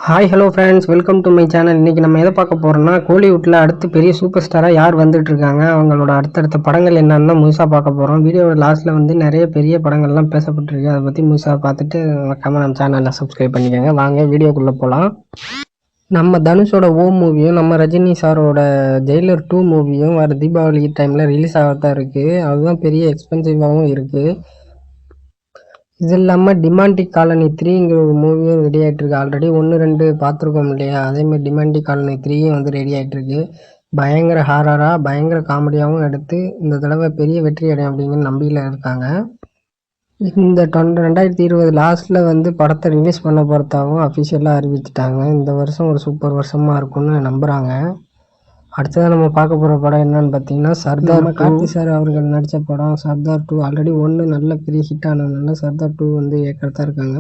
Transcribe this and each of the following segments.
Hi hello friends, welcome to my channel. இன்றைக்கி நம்ம எதை பார்க்க போகிறோம்னா, கோலிவுட்டில் அடுத்து பெரிய சூப்பர் ஸ்டாராக யார் வந்துட்டுருக்காங்க, அவங்களோட அடுத்தடுத்த படங்கள் என்னென்னு முழுசாக பார்க்க போகிறோம். வீடியோவோட லாஸ்ட்டில் வந்து நிறைய பெரிய படங்கள்லாம் பேசப்பட்டிருக்கு. அதை பற்றி முழுசாக பார்த்துட்டு மறக்காம நம்ம சேனலில் சப்ஸ்கிரைப் பண்ணிக்கோங்க. வாங்க வீடியோக்குள்ளே போகலாம். நம்ம தனுஷோட ஓம் மூவியும் நம்ம ரஜினி சாரோட ஜெயிலர் 2 மூவியும் வர தீபாவளி டைமில் ரிலீஸ் ஆகத்தான் இருக்குது. அதுதான் பெரிய எக்ஸ்பென்சிவாகவும் இருக்குது. இது இல்லாமல் டிமாண்டிக் காலனி 3ங்கிற ஒரு மூவியும் ரெடி ஆகிட்டுருக்கு. ஆல்ரெடி 1, 2 பார்த்துருக்கோம் இல்லையா, அதேமாதிரி டிமாண்டிக் காலனி 3யும் வந்து ரெடி ஆகிட்டுருக்கு. பயங்கர ஹாரராக பயங்கர காமெடியாகவும் எடுத்து இந்த தடவை பெரிய வெற்றி அடையும் அப்படிங்கிற நம்பிக்கையில் இருக்காங்க. இந்த 2020 லாஸ்ட்டில் வந்து படத்தை ரிலீஸ் பண்ண போகிறதாகவும் அஃபிஷியலாக அறிவிச்சிட்டாங்க. இந்த வருஷம் ஒரு சூப்பர் வருஷமாக இருக்கும்னு நம்புகிறாங்க. அடுத்ததாக நம்ம பார்க்க போகிற படம் என்னன்னு பார்த்தீங்கன்னா, சர்தார். கார்த்தி சார் அவர்கள் நடித்த படம் சர்தார் 2. ஆல்ரெடி 1 நல்ல பெரிய ஹிட் ஆனதுனால சர்தார் 2 வந்து இயக்கிறதா இருக்காங்க.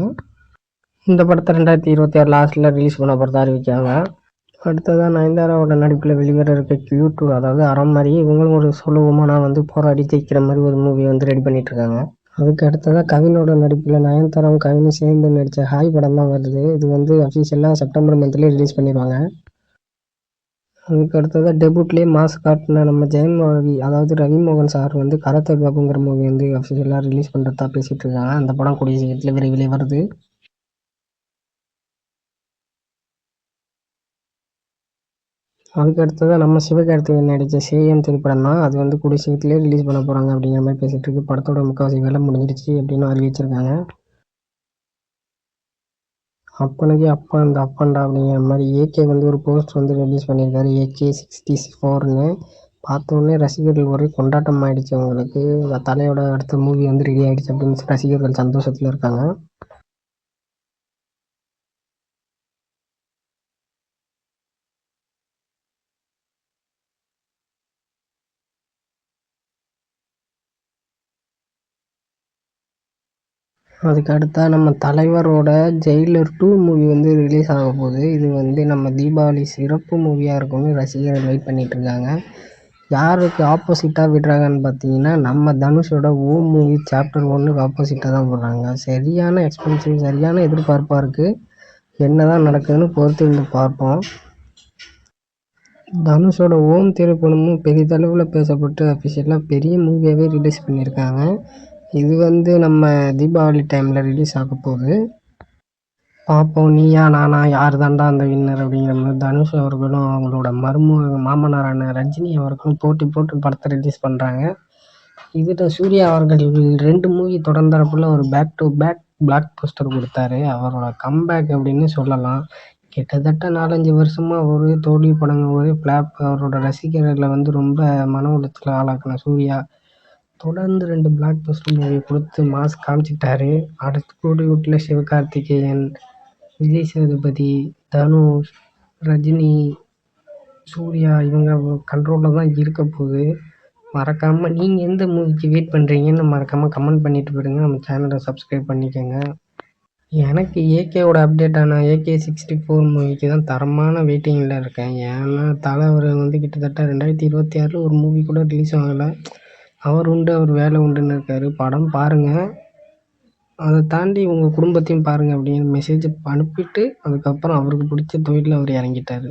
இந்த படத்தை 2026 லாஸ்ட்டில் ரிலீஸ் பண்ண போகிறதா அறிவிக்காங்க. அடுத்ததாக நயன்தாராவோட நடிப்பில் வெளிவர இருக்க Q2, அதாவது அறம் மாதிரி இவங்களும் ஒரு சொல்லுவோமானா வந்து போராடி ஜெயிக்கிற மாதிரி ஒரு மூவி வந்து ரெடி பண்ணிகிட்ருக்காங்க. அதுக்கு அடுத்ததாக கவினோட நடிப்பில் நயன்தாராவும் கவினும் சேர்ந்து நடித்த ஹாய் படம் தான் வருது. இது வந்து அஃபிஷியலாக செப்டம்பர் மந்த்லேயே ரிலீஸ் பண்ணிடுவாங்க. அதுக்கு அடுத்ததாக டெபுட்லேயே மாஸ் காட்டின நம்ம ஜெயம் ரவி, அதாவது ரவி மோகன் சார் வந்து கராத்தே பாபுங்கிற மூவி வந்து அஃபிஷியலாக ரிலீஸ் பண்ணுறதா பேசிகிட்டு இருக்காங்க. அந்த படம் கூடிய சீக்கிரத்தில் விரைவிலே வருது. அதுக்கு அடுத்ததாக நம்ம சிவகார்த்திகேயன் நடித்த சேயம் திரைப்படம் தான். அது வந்து கூடிய சீக்கிரத்திலே ரிலீஸ் பண்ண போகிறாங்க அப்படிங்கிற மாதிரி பேசிகிட்டு இருக்கு. படத்தோட முக்கால்வாசி வேலை முடிஞ்சிருச்சு அப்படின்னு அறிவிச்சிருக்காங்க. அப்பனுக்கே அப்பா இந்த அப்பன்டா அப்படிங்கிற மாதிரி ஏகே வந்து ஒரு போஸ்ட் வந்து ரிலீஸ் பண்ணியிருக்காரு. AK-64ன்னு பார்த்தோன்னே ரசிகர்கள் ஒரே கொண்டாட்டம் ஆகிடுச்சு. அவங்களுக்கு தலையோட அடுத்த மூவி வந்து ரெடி ஆகிடுச்சு அப்படின்னு ரசிகர்கள் சந்தோஷத்தில் இருக்காங்க. அதுக்கு அடுத்தா நம்ம தலைவரோட ஜெயிலர் 2 மூவி வந்து ரிலீஸ் ஆக போகுது. இது வந்து நம்ம தீபாவளி சிறப்பு மூவியாக இருக்கும்னு ரசிகர்கள் வெயிட் பண்ணிகிட்ருக்காங்க. யாருக்கு ஆப்போசிட்டாக விடுறாங்கன்னு பார்த்தீங்கன்னா, நம்ம தனுஷோட ஓம் மூவி சாப்டர் 1க்கு ஆப்போசிட்டாக தான் போடுறாங்க. சரியான எக்ஸ்பென்சிவ், சரியான எதிர்பார்ப்பாக இருக்குது. என்ன தான் நடக்குதுன்னு பொறுத்து இருந்து பார்ப்போம். தனுஷோட ஓம் திரைப்படமும் பெரிதளவில் பேசப்பட்டு அஃபிஷியலாக பெரிய மூவியாகவே ரிலீஸ் பண்ணியிருக்காங்க. இது வந்து நம்ம தீபாவளி டைமில் ரிலீஸ் ஆக போகுது. பார்ப்போம், நீயா நானா யார் தாண்டா அந்த வின்னர் அப்படிங்கிற மாதிரி தனுஷ் அவர்களும் அவங்களோட மாமனாரான ரஜினி அவர்களும் போட்டி போட்டு படத்தை ரிலீஸ் பண்ணுறாங்க. இதில் சூர்யா அவர்கள் 2 மூவி தொடர்ந்தாப்புல ஒரு back to back black poster கொடுத்தாரு. அவரோட கம்பேக் அப்படின்னு சொல்லலாம். கிட்டத்தட்ட 4-5 வருஷமாக ஒரே தோல்வி படங்கள், ஒரே ஃப்ளாப். அவரோட ரசிகர்களை வந்து ரொம்ப மன உளைச்சல் ஆளாக்கின சூர்யா தொடர்ந்து 2 பிளாக் பஸ்டர் மூவி கொடுத்து மாஸ் காமிச்சிட்டாரு. அடுத்து கோலிவுட்டில் சிவகார்த்திகேயன், விஜய் சேதுபதி, தனுஷ், ரஜினி, சூர்யா இவங்க கண்ட்ரோலில் தான் இருக்க போகுது. மறக்காமல் நீங்கள் எந்த மூவிக்கு வெயிட் பண்ணுறீங்கன்னு மறக்காமல் கமெண்ட் பண்ணிட்டு போயிடுங்க. நம்ம சேனலை சப்ஸ்கிரைப் பண்ணிக்கோங்க. எனக்கு ஏகேவோட அப்டேட்டான AK-64 மூவிக்கு தான் தரமான வெயிட்டிங்கில் இருக்கேன். ஏன்னா தலைவர் வந்து கிட்டத்தட்ட 2026 ஒரு மூவி கூட ரிலீஸ் ஆகலை. அவர் உண்டு, அவர் வேலை உண்டுன்னு இருக்கார். படம் பாருங்கள், அதை தாண்டி உங்கள் குடும்பத்தையும் பாருங்கள் அப்படிங்கிற மெசேஜ் அனுப்பிட்டு அதுக்கப்புறம் அவருக்கு பிடிச்ச தொழிலில் அவர் இறங்கிட்டார்.